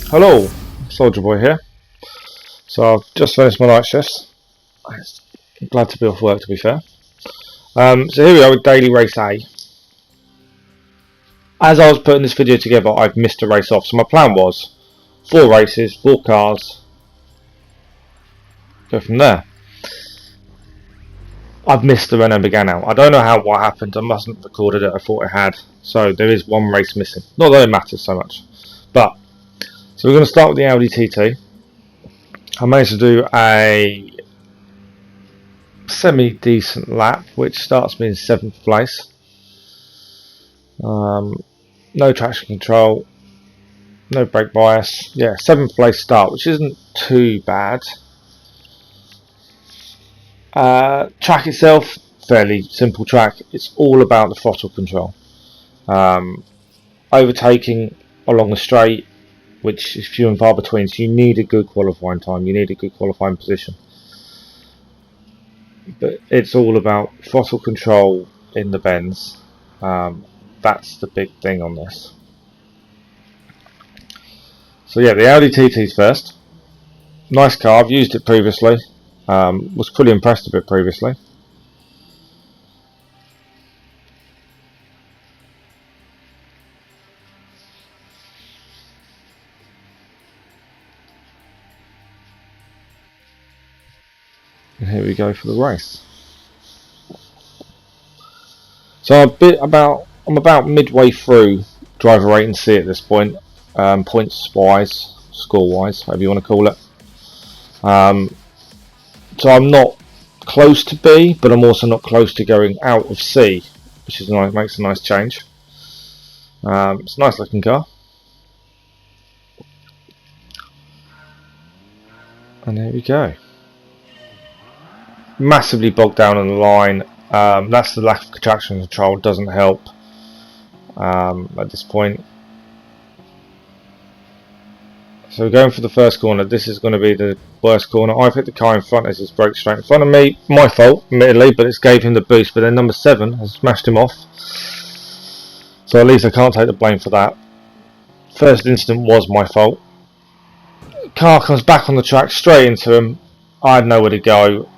Hello, Soldier Boy here. So I've just finished my night shifts. I'm glad to be off work, to be fair. So here we are with daily race A. As I was putting this video together, I've missed a race off. So my plan was 4 races, 4 cars, go from there. I've missed the Renault Megane out. I don't know what happened. I mustn't have recorded it. I thought I had. So there is 1 race missing. Not that it matters so much. But so we're going to start with the Audi TT. I managed to do a semi-decent lap, which starts me in 7th place. No traction control, no brake bias. Yeah, 7th place start, which isn't too bad. Track itself, fairly simple track. It's all about the throttle control. Overtaking along the straight, which is few and far between, so you need a good qualifying time, you need a good qualifying position. But it's all about throttle control in the bends. That's the big thing on this. So yeah, the Audi TT's first. Nice car, I've used it previously. Was pretty impressed with it previously. And here we go for the race. So I'm about midway through driver rating C at this point, points wise, score wise, whatever you want to call it. So I'm not close to B, but I'm also not close to going out of C, which is nice, makes a nice change. It's a nice looking car. And there we go. Massively bogged down on the line. That's the lack of traction control, doesn't help at this point. So we're going for the first corner. This is going to be the worst corner. I've hit the car in front as it's broke straight in front of me. My fault, admittedly, but it's gave him the boost. But then number 7 has smashed him off. So at least I can't take the blame for that. First incident was my fault. Car comes back on the track straight into him. I had nowhere to go.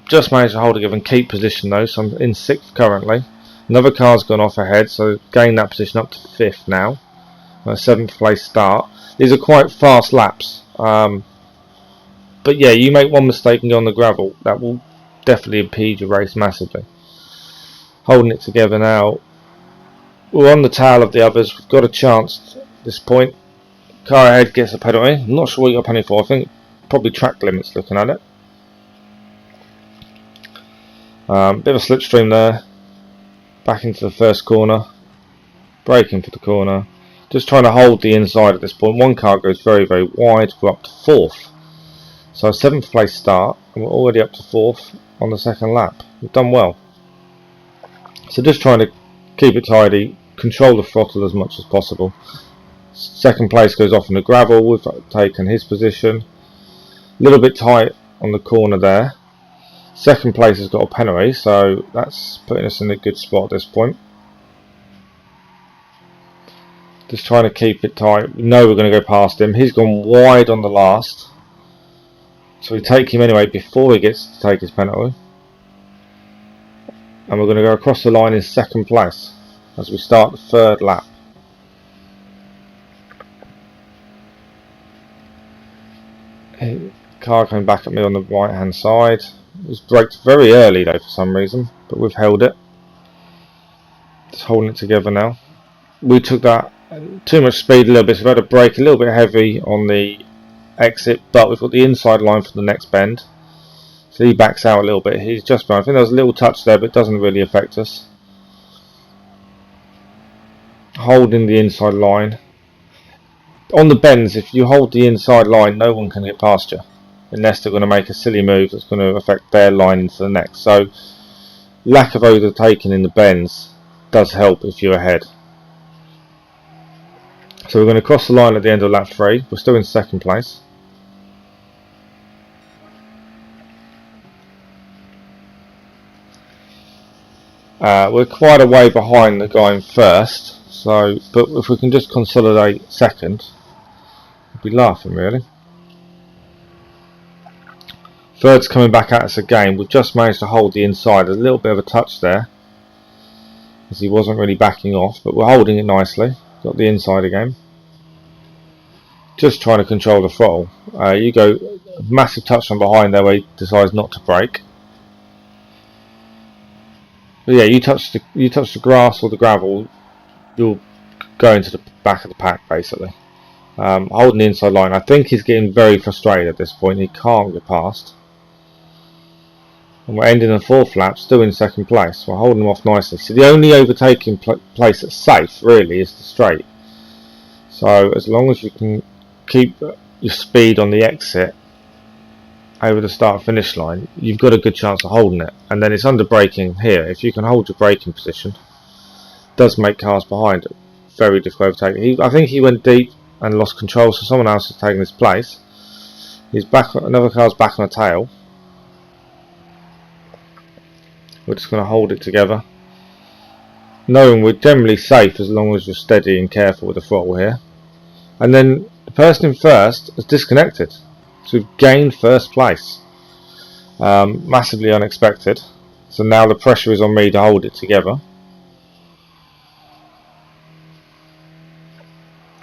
Just managed to hold together and keep position though, so I'm in 6th currently. Another car's gone off ahead, so gained that position up to 5th now. A 7th place start. These are quite fast laps, but yeah, you make one mistake and go on the gravel, that will definitely impede your race massively. Holding it together now. We're on the tail of the others. We've got a chance at this point. Car ahead gets a penalty. I'm not sure what you got a penalty for. I think probably track limits looking at it. Bit of a slipstream there. Back into the first corner. Braking for the corner. Just trying to hold the inside at this point. One car goes very, very wide. We're up to 4th. So 7th place start. And we're already up to 4th on the second lap. We've done well. So just trying to keep it tidy. Control the throttle as much as possible. 2nd place goes off in the gravel. We've taken his position. A little bit tight on the corner there. 2nd place has got a penalty, so that's putting us in a good spot at this point. Just trying to keep it tight. We know we're going to go past him. He's gone wide on the last, so we take him anyway before he gets to take his penalty. And we're going to go across the line in 2nd place as we start the 3rd lap. Car coming back at me on the right hand side. It was braked very early though for some reason, but we've held it. Just holding it together now. We took that too much speed a little bit, so we've had to brake a little bit heavy on the exit, but we've got the inside line for the next bend. So he backs out a little bit. He's just behind. I think there was a little touch there, but it doesn't really affect us. Holding the inside line. On the bends, if you hold the inside line, no one can get past you. Unless they're going to make a silly move that's going to affect their line into the next. So, lack of overtaking in the bends does help if you're ahead. So we're going to cross the line at the end of lap 3. We're still in 2nd place. We're quite a way behind the guy in 1st. So, but if we can just consolidate 2nd, be laughing really. Third's coming back at us again. We've just managed to hold the inside. There's a little bit of a touch there, as he wasn't really backing off, but we're holding it nicely. Got the inside again. Just trying to control the throttle. You go massive touch from behind there where he decides not to brake. But yeah, you touch the grass or the gravel, you'll go into the back of the pack basically. Holding the inside line. I think he's getting very frustrated at this point. He can't get past. And we're ending the 4th lap, still in 2nd place. We're holding him off nicely. So the only overtaking place that's safe, really, is the straight. So as long as you can keep your speed on the exit over the start-finish line, you've got a good chance of holding it. And then it's under braking here. If you can hold your braking position, it does make cars behind it very difficult to overtake. I think he went deep and lost control, so someone else has taken his place. He's back. Another car's back on the tail. We're just going to hold it together, knowing we're generally safe as long as you're steady and careful with the throttle here. And then the person in first has disconnected, so we've gained 1st place. Massively unexpected. So now the pressure is on me to hold it together.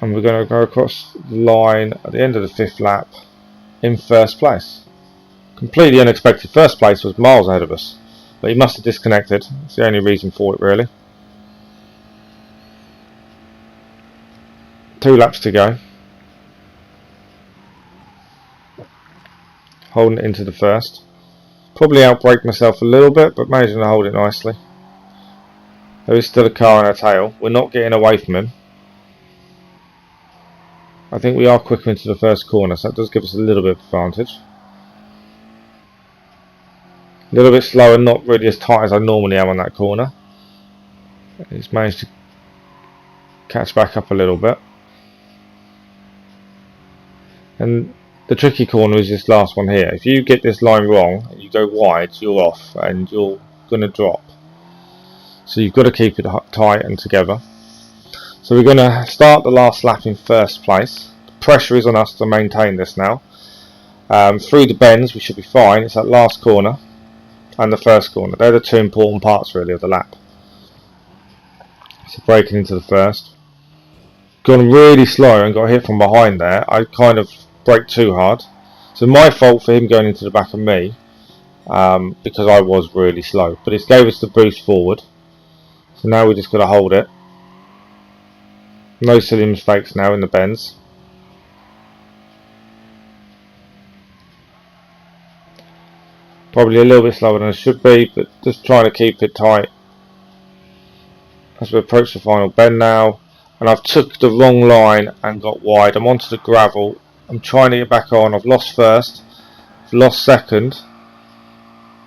And we're going to go across the line at the end of the 5th lap in 1st place. Completely unexpected. 1st place was miles ahead of us. But he must have disconnected. It's the only reason for it really. 2 laps to go. Holding it into the 1st. Probably outbrake myself a little bit, but managing to hold it nicely. There is still a car on our tail. We're not getting away from him. I think we are quicker into the 1st corner, so that does give us a little bit of advantage. A little bit slower, not really as tight as I normally am on that corner. He's managed to catch back up a little bit. And the tricky corner is this last one here. If you get this line wrong, and you go wide, you're off and you're going to drop. So you've got to keep it tight and together. So we're going to start the last lap in 1st place. The pressure is on us to maintain this now. Through the bends we should be fine. It's that last corner and the 1st corner. They're the 2 important parts really of the lap. So braking into the 1st. Gone really slow and got hit from behind there. I kind of braked too hard. So my fault for him going into the back of me, because I was really slow. But it gave us the boost forward. So now we just got to hold it. No silly mistakes now in the bends. Probably a little bit slower than I should be, but just trying to keep it tight as we approach the final bend now. And I've took the wrong line and got wide. I'm onto the gravel. I'm trying to get back on. I've lost 1st. I've lost 2nd.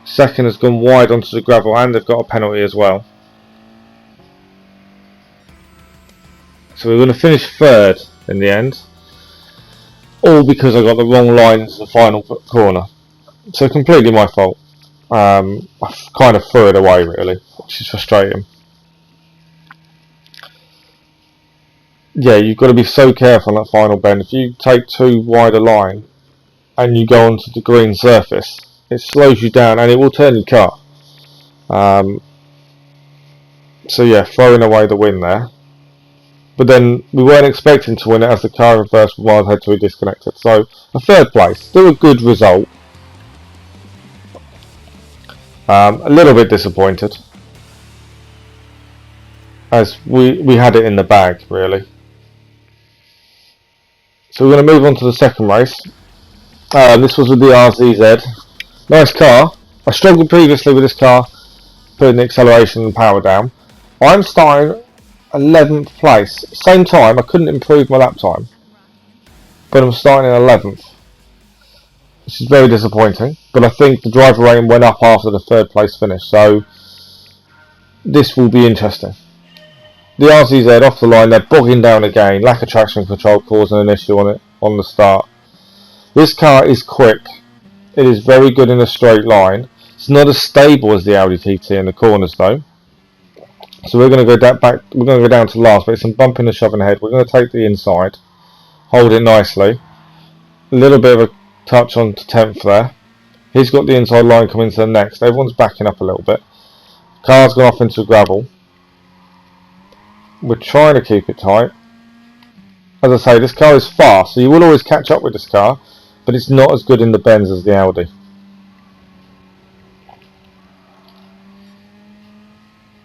2nd has gone wide onto the gravel and they've got a penalty as well. So we're going to finish 3rd in the end. All because I got the wrong line into the final corner. So completely my fault. I kind of threw it away really, which is frustrating. Yeah, you've got to be so careful on that final bend. If you take too wide a line and you go onto the green surface, it slows you down and it will turn your car. So yeah, throwing away the win there. But then we weren't expecting to win it as the car reversed miles ahead to be disconnected. So a 3rd place, still a good result. A little bit disappointed, as we had it in the bag really. So we're going to move on to the 2nd race. This was with the RZZ. Nice car. I struggled previously with this car, putting the acceleration and power down. I'm starting 11th place. Same time, I couldn't improve my lap time, but I'm starting in 11th. Which is very disappointing, but I think the driver rating went up after the 3rd place finish, so this will be interesting. The RZZ off the line, they're bogging down again, lack of traction control causing an issue on it on the start. This car is quick, it is very good in a straight line. It's not as stable as the Audi TT in the corners though. So we're going to go down to last, but it's some bumping and shoving ahead. We're going to take the inside, hold it nicely. A little bit of a touch on to 10th there. He's got the inside line coming to the next. Everyone's backing up a little bit. Car's gone off into gravel. We're trying to keep it tight. As I say, this car is fast, so you will always catch up with this car, but it's not as good in the bends as the Audi.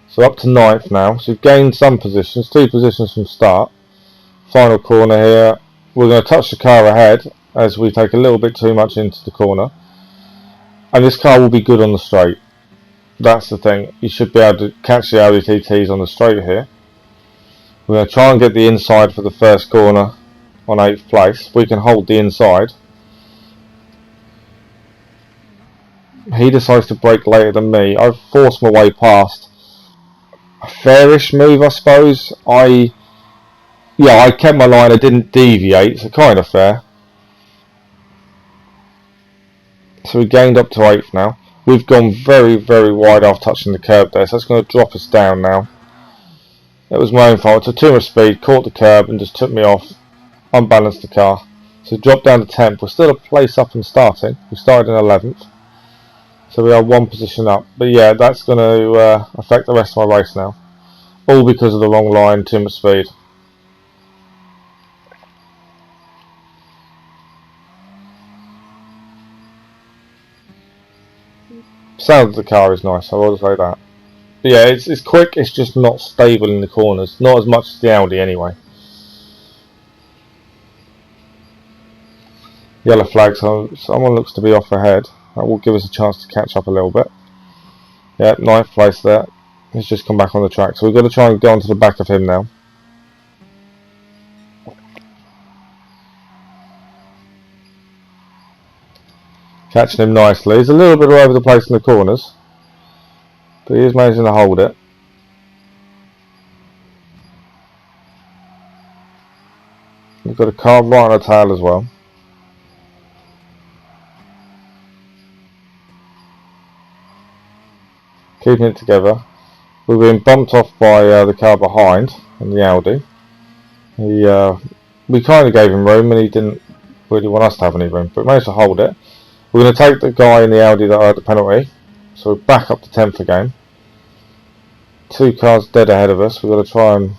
So up to 9th now. So we've gained some positions, 2 positions from start. Final corner here. We're going to touch the car ahead as we take a little bit too much into the corner. And this car will be good on the straight. That's the thing. You should be able to catch the Audi TTs on the straight here. We're going to try and get the inside for the first corner on 8th place. We can hold the inside. He decides to brake later than me. I've forced my way past. A fairish move, I suppose. I kept my line. I didn't deviate, so kind of fair. So we gained up to 8th now. We've gone very, very wide after touching the curb there, so that's going to drop us down now. It was my own fault. I took too much speed, caught the curb and just took me off, unbalanced the car. So dropped down to 10th. We're still a place up and starting. We started in 11th. So we are 1 position up. But yeah, that's going to affect the rest of my race now. All because of the wrong line, too much speed. Sound of the car is nice, I will say that. But yeah, it's quick, it's just not stable in the corners. Not as much as the Audi anyway. Yellow flag, so someone looks to be off ahead. That will give us a chance to catch up a little bit. Yeah, 9th place there. He's just come back on the track, so we've got to try and go onto the back of him now. Catching him nicely. He's a little bit all over the place in the corners, but he is managing to hold it. We've got a car right on the tail as well. Keeping it together. We've been bumped off by the car behind in the Audi. We kind of gave him room and he didn't really want us to have any room, but we managed to hold it. We're going to take the guy in the Audi that had the penalty, so we're back up to 10th again. 2 cars dead ahead of us. We've got to try and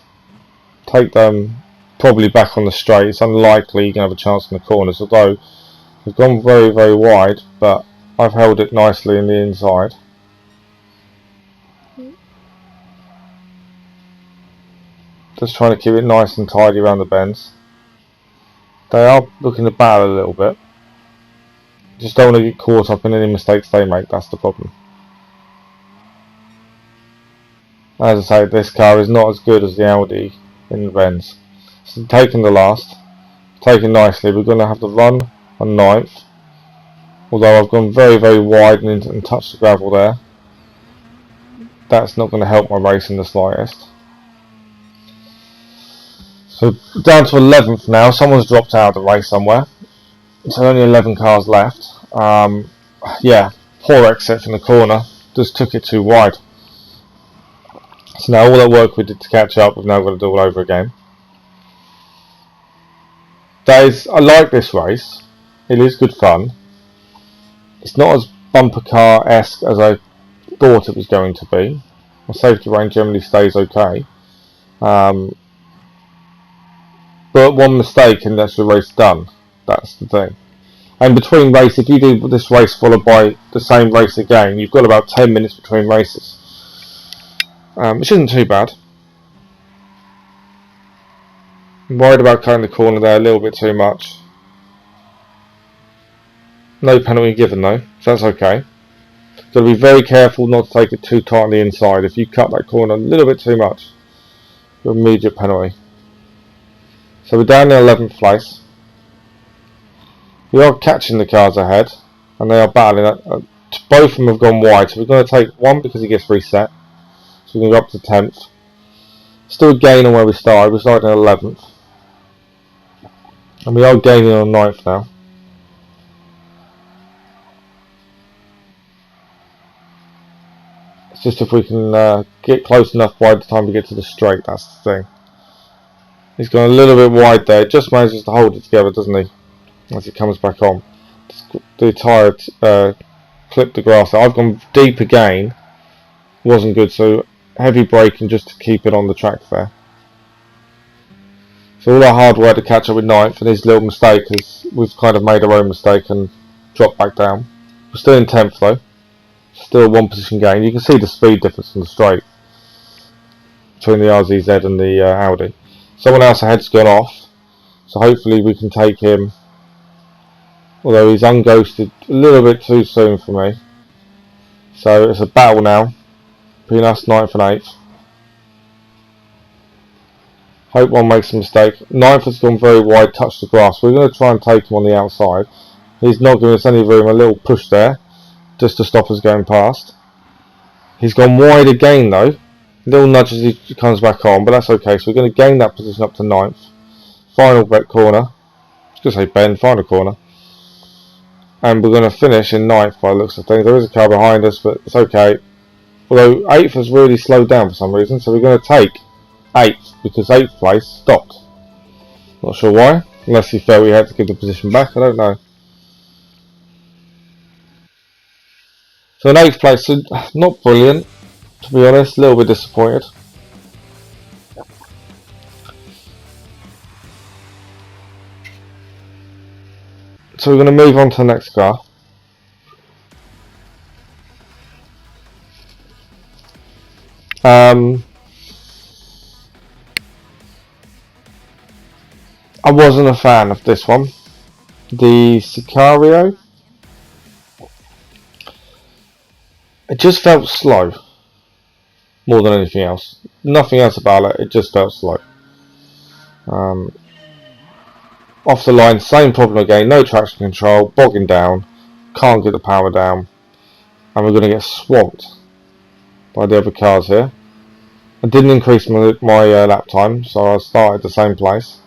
take them probably back on the straight. It's unlikely you're going to have a chance in the corners, although we've gone very, very wide, but I've held it nicely in the inside. Just trying to keep it nice and tidy around the bends. They are looking to battle a little bit. Just don't want to get caught up in any mistakes they make, that's the problem. As I say, this car is not as good as the Audi in the bends. So taking the last, taking nicely, we're going to have to run on 9th. Although I've gone very, very wide and touched the gravel there. That's not going to help my race in the slightest. So down to 11th now, someone's dropped out of the race somewhere. So only 11 cars left. Yeah, poor exit from the corner. Just took it too wide. So now all that work we did to catch up, we've now got to do all over again. I like this race. It is good fun. It's not as bumper car-esque as I thought it was going to be. My safety range generally stays okay. But one mistake and that's the race done. That's the thing. And between races, if you do this race followed by the same race again, you've got about 10 minutes between races. Which isn't too bad. I'm worried about cutting the corner there a little bit too much. No penalty given though, so that's okay. Got to be very careful not to take it too tight on the inside. If you cut that corner a little bit too much, you'll immediate penalty. So we're down in 11th place. We are catching the cars ahead, and they are battling. Both of them have gone wide, so we're going to take one because he gets reset. So we're going to go up to 10th. Still gaining on where we started. We started in 11th. And we are gaining on 9th now. It's just if we can get close enough by the time we get to the straight, that's the thing. He's gone a little bit wide there. Just manages to hold it together, doesn't he? As he comes back on. The tyre clipped the grass. I've gone deep again. Wasn't good, so heavy braking just to keep it on the track there. So all our hard work to catch up with ninth, and his little mistake is we've kind of made our own mistake and dropped back down. We're still in 10th though. Still one position gain. You can see the speed difference on the straight between the RZZ and the Audi. Someone else ahead's gone off, so hopefully we can take him. Although he's unghosted a little bit too soon for me. So it's a battle now between us 9th and 8th. Hope one makes a mistake. 9th has gone very wide, touched the grass. We're going to try and take him on the outside. He's not giving us any room. A little push there just to stop us going past. He's gone wide again though. Little nudge as he comes back on, but that's okay. So we're going to gain that position up to 9th. Final corner. I was going to say bend, final corner. And we're going to finish in 9th by the looks of things. There is a car behind us, but it's okay. Although 8th has really slowed down for some reason, so we're going to take 8th because 8th place stopped. Not sure why, unless he felt he had to give the position back, I don't know. So in 8th place, not brilliant, to be honest, a little bit disappointed. So we're going to move on to the next car. I wasn't a fan of this one. The Sicario. It just felt slow. More than anything else. Nothing else about it, it just felt slow. Off the line, same problem again, no traction control, bogging down, can't get the power down, and we're going to get swamped by the other cars here. I didn't increase my lap time, so I started the same place.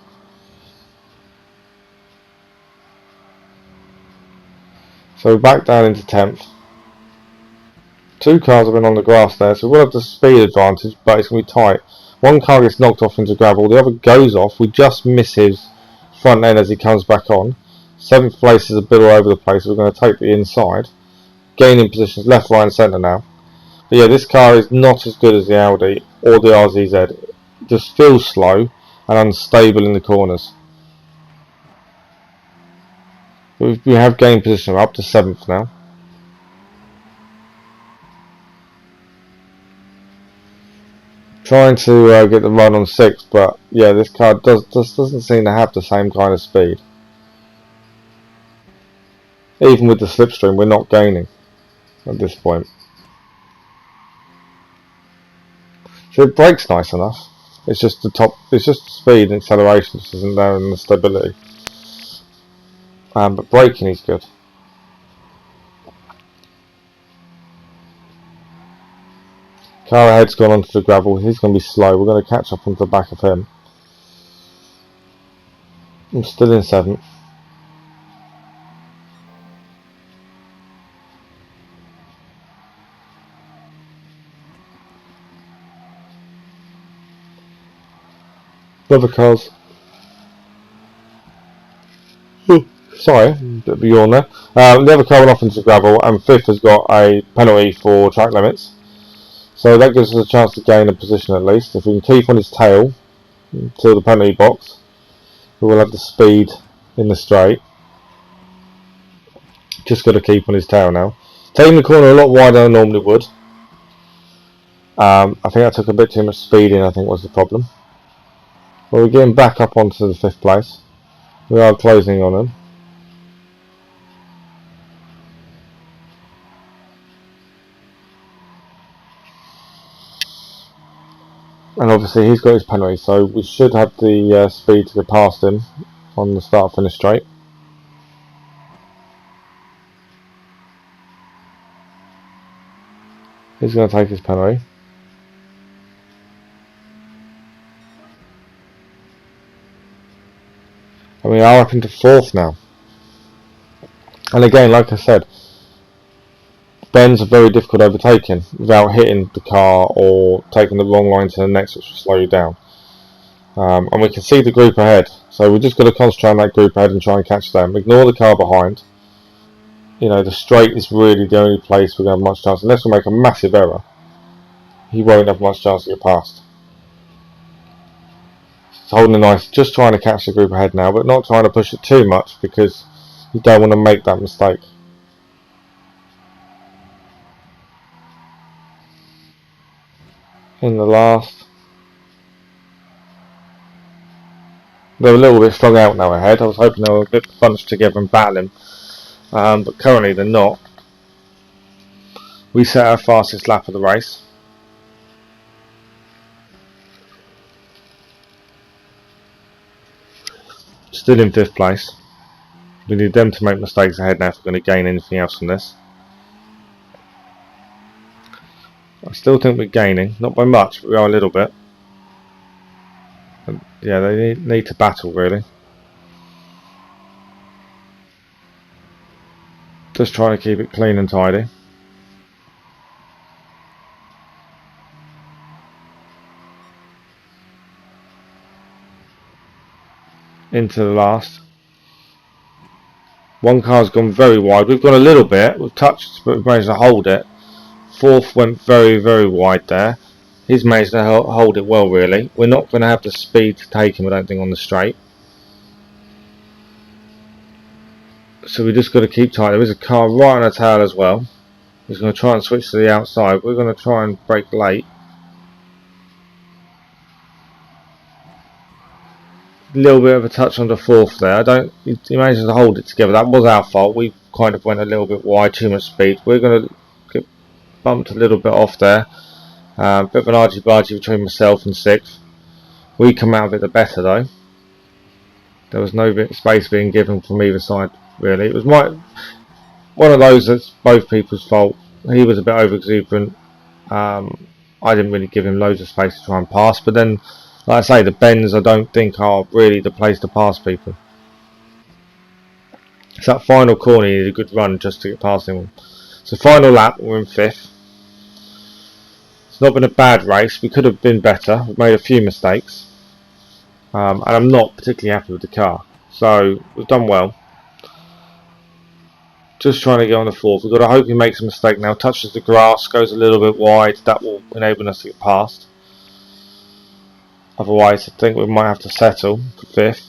So back down into 10th. Two cars have been on the grass there, so we'll have the speed advantage, but it's going to be tight. One car gets knocked off into gravel, the other goes off, we just miss his front end as he comes back on. 7th place is a bit all over the place, so we're going to take the inside. Gaining positions left, right and centre now. But yeah, this car is not as good as the Audi or the RZZ. It just feels slow and unstable in the corners. We have gained position, we're up to 7th now. Trying to get the run on 6th, but yeah, this car doesn't seem to have the same kind of speed. Even with the slipstream, we're not gaining at this point. So it brakes nice enough. It's just it's just the speed and acceleration just isn't there, and the stability. But braking is good. Car ahead's gone onto the gravel, he's going to be slow, we're going to catch up onto the back of him. I'm still in 7th. Other cars. Sorry, bit of a yawn there. The other car went off into the gravel, and 5th has got a penalty for track limits. So that gives us a chance to gain a position at least. If we can keep on his tail to the penalty box, we will have the speed in the straight. Just got to keep on his tail now. Taking the corner a lot wider than I normally would. I think I took a bit too much speed in, I think was the problem. Well, we're getting back up onto the 5th place. We are closing on him. And obviously he's got his penalty, so we should have the speed to get past him on the start finish straight. He's going to take his penalty. And we are up into 4th now. And again, like I said, bends are very difficult overtaking without hitting the car or taking the wrong line to the next, which will slow you down. and we can see the group ahead. So we're just going to concentrate on that group ahead and try and catch them. Ignore the car behind. You know, the straight is really the only place we're going to have much chance. Unless we make a massive error, he won't have much chance to get past. He's holding a knife, just trying to catch the group ahead now, but not trying to push it too much because you don't want to make that mistake. In the last, they're a little bit strung out now ahead. I was hoping they were a bit bunched together and battling, but currently they're not. We set our fastest lap of the race. Still in 5th place. We need them to make mistakes ahead now if we're going to gain anything else from this. I still think we're gaining, not by much, but we are a little bit. And yeah, they need to battle really. Just trying to keep it clean and tidy. Into the last. One car's gone very wide. We've gone a little bit. We've touched, but we've managed to hold it. 4th went very, very wide there. He's managed to hold it well, really. We're not going to have the speed to take him, I don't think, on the straight. So we just got to keep tight. There is a car right on our tail as well. He's going to try and switch to the outside. We're going to try and brake late. A little bit of a touch on the 4th there. He managed to hold it together. That was our fault. We kind of went a little bit wide, too much speed. We're going to get bumped a little bit off there. Bit of an argy-bargy between myself and 6th. We come out of it the better though. There was no bit of space being given from either side really. It was one of those that's both people's fault. He was a bit over-exuberant. I didn't really give him loads of space to try and pass, but then, like I say, the bends I don't think are really the place to pass people. It's that final corner you need a good run just to get past him. So final lap, we're in 5th. It's not been a bad race. We could have been better. We've made a few mistakes. And I'm not particularly happy with the car. So we've done well. Just trying to get on the 4th. We've got to hope he makes a mistake now. Touches the grass, goes a little bit wide. That will enable us to get past. Otherwise, I think we might have to settle for 5th.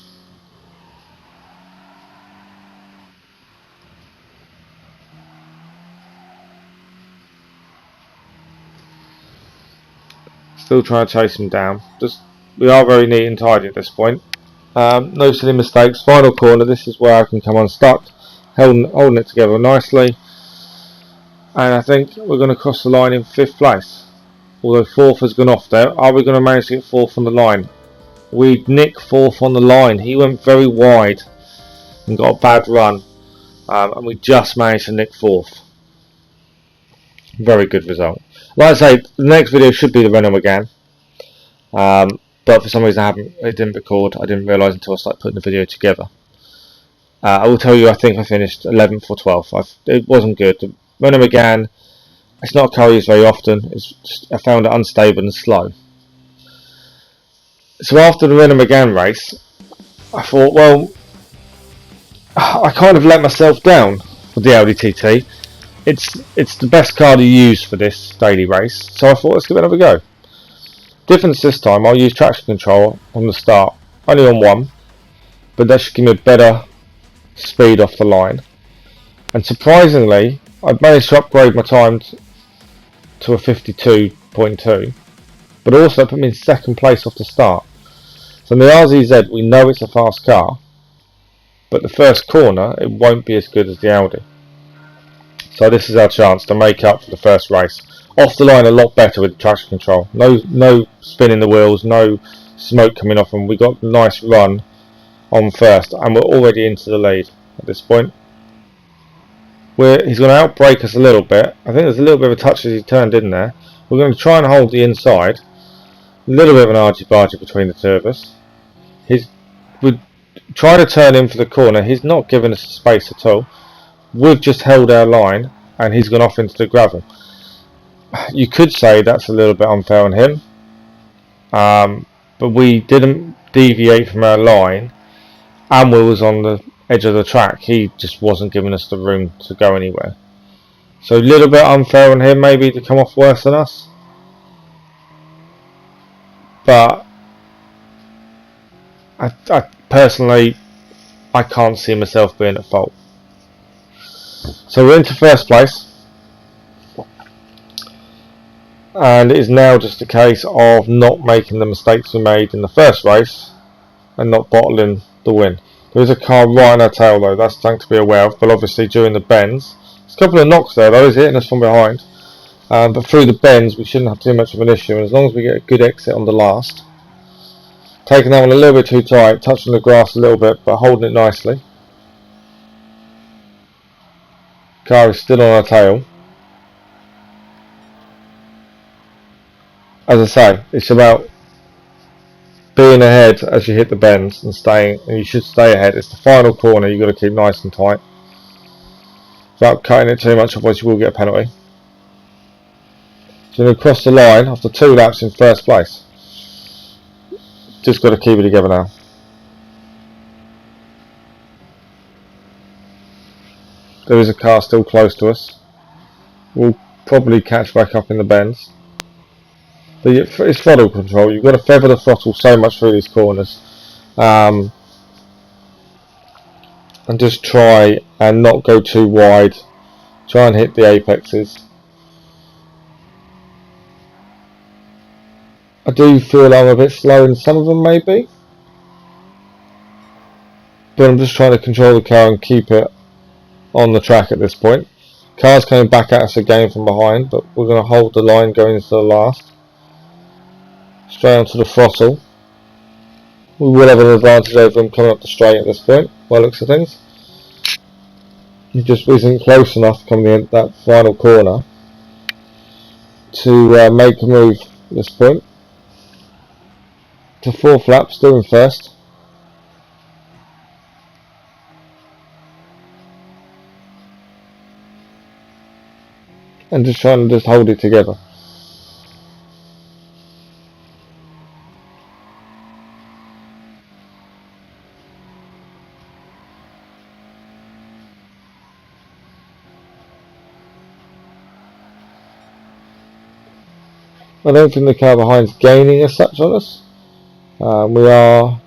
Still trying to chase him down. We are very neat and tidy at this point. No silly mistakes. Final corner. This is where I can come unstuck, holding it together nicely. And I think we're going to cross the line in 5th place. Although 4th has gone off there. Are we going to manage to get 4th on the line? We nicked 4th on the line. He went very wide and got a bad run. And we just managed to nick 4th. Very good result. Like I say, the next video should be the Renault Megane. But for some reason it didn't record. I didn't realise until I started putting the video together. I will tell you, I think I finished 11th or 12th. It wasn't good. The Renault Megane, it's not a car I use very often. I found it unstable and slow. So after the Renault Megane race, I thought, well, I kind of let myself down with the Audi TT. It's the best car to use for this daily race, so I thought let's give it another go. Difference this time, I'll use traction control on the start, only on one, but that should give me a better speed off the line. And surprisingly, I've managed to upgrade my time to a 52.2, but also put me in 2nd place off the start. So in the RZZ, we know it's a fast car, but the first corner, it won't be as good as the Audi. So this is our chance to make up for the first race. Off the line a lot better with traction control. No spinning the wheels, no smoke coming off them. We got a nice run on first and we're already into the lead at this point. He's going to outbrake us a little bit. I think there's a little bit of a touch as he turned in there. We're going to try and hold the inside. A little bit of an argy-bargy between the two of us. We try to turn in for the corner. He's not giving us space at all. We've just held our line and he's gone off into the gravel. You could say that's a little bit unfair on him, but we didn't deviate from our line, and we was on the edge of the track. He just wasn't giving us the room to go anywhere. So a little bit unfair on him maybe to come off worse than us, but I personally I can't see myself being at fault. So we're into first place, and it is now just a case of not making the mistakes we made in the first race and not bottling the win. There is a car right on our tail though, that's something to be aware of, but obviously during the bends, there's a couple of knocks there though, he's hitting us from behind, but through the bends we shouldn't have too much of an issue, and as long as we get a good exit on the last, taking that one a little bit too tight, touching the grass a little bit but holding it nicely. Car is still on our tail. As I say, it's about being ahead as you hit the bends and staying, and you should stay ahead. It's the final corner, you've got to keep nice and tight without cutting it too much, otherwise you will get a penalty. So we're going to cross the line after 2 laps in first place. Just got to keep it together now. There is a car still close to us. We'll probably catch back up in the bends. But it's throttle control. You've got to feather the throttle so much through these corners, and just try and not go too wide. Try and hit the apexes. I do feel I'm a bit slow in some of them maybe, but I'm just trying to control the car and keep it on the track at this point. Car's coming back at us again from behind, but we're going to hold the line going into the last. Straight onto the throttle. We will have an advantage over him coming up the straight at this point, by the looks of things. He just isn't close enough coming in that final corner to make a move at this point. To 4th lap, still in first. And just trying to hold it together. I don't think the car behind is gaining as such on us. We are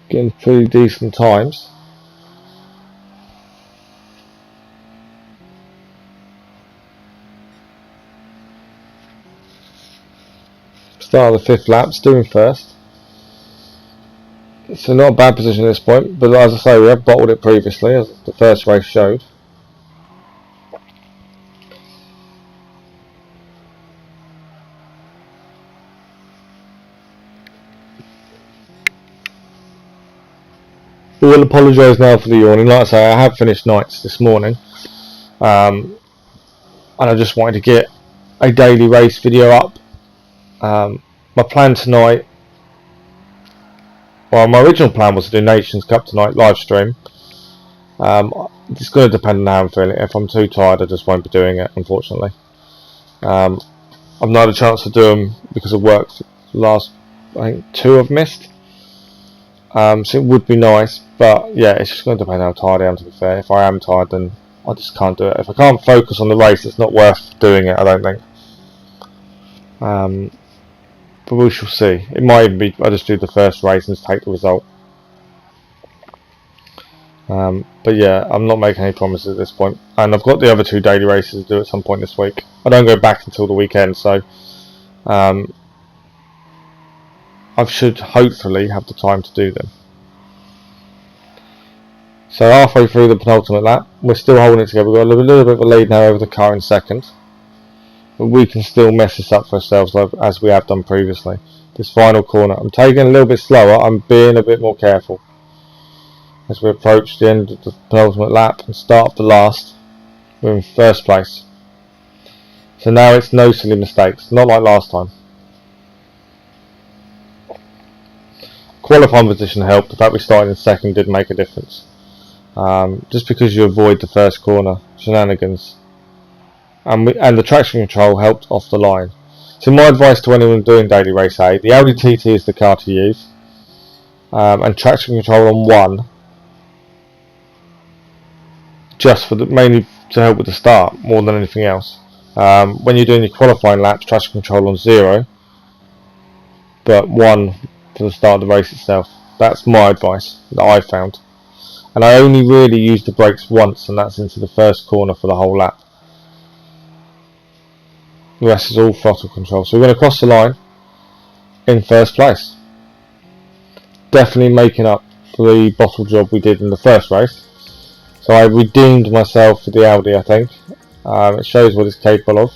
getting pretty decent times. Start of the 5th lap, still in first. So not a bad position at this point, but as I say, we have bottled it previously, as the first race showed. I will apologise now for the yawning. Like I say, I have finished nights this morning, and I just wanted to get a daily race video up. My plan tonight, well, my original plan was to do Nations Cup tonight live stream. It's going to depend on how I'm feeling. If I'm too tired, I just won't be doing it, unfortunately. I've not had a chance to do them because of work. The last, I think, 2 I've missed. So it would be nice, but yeah, it's just going to depend how tired I am, to be fair. If I am tired, then I just can't do it. If I can't focus on the race, it's not worth doing it, I don't think. But we shall see. It might even be I just do the first race and just take the result. But yeah, I'm not making any promises at this point. And I've got the other 2 daily races to do at some point this week. I don't go back until the weekend, so I should hopefully have the time to do them. So halfway through the penultimate lap, we're still holding it together. We've got a little bit of a lead now over the car in second. But we can still mess this up for ourselves as we have done previously. This final corner, I'm taking it a little bit slower, I'm being a bit more careful. As we approach the end of the penultimate lap and start the last, we're in first place. So now it's no silly mistakes, not like last time. Qualifying position helped, the fact we started in second did make a difference. Just because you avoid the first corner shenanigans. And the traction control helped off the line. So my advice to anyone doing daily race A, the Audi TT is the car to use, and traction control on 1, just for mainly to help with the start more than anything else. When you're doing your qualifying laps, traction control on 0, but 1 for the start of the race itself. That's my advice that I found, and I only really use the brakes once, and that's into the first corner for the whole lap. The rest is all throttle control. So we're going to cross the line in first place. Definitely making up for the bottle job we did in the first race. So I redeemed myself for the Audi, I think. It shows what it's capable of.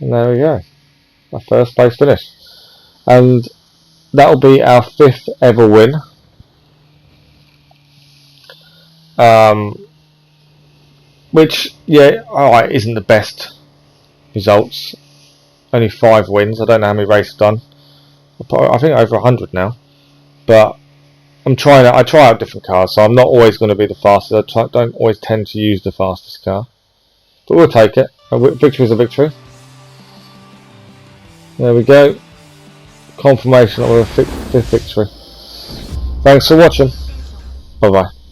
And there we go. My first place finish. And that'll be our 5th ever win. Which, yeah, alright, isn't the best results. Only 5 wins. I don't know how many races I've done. I think over 100 now. But I try out different cars, so I'm not always going to be the fastest. I don't always tend to use the fastest car. But we'll take it. A victory is a victory. There we go. Confirmation of a 5th victory. Thanks for watching. Bye bye.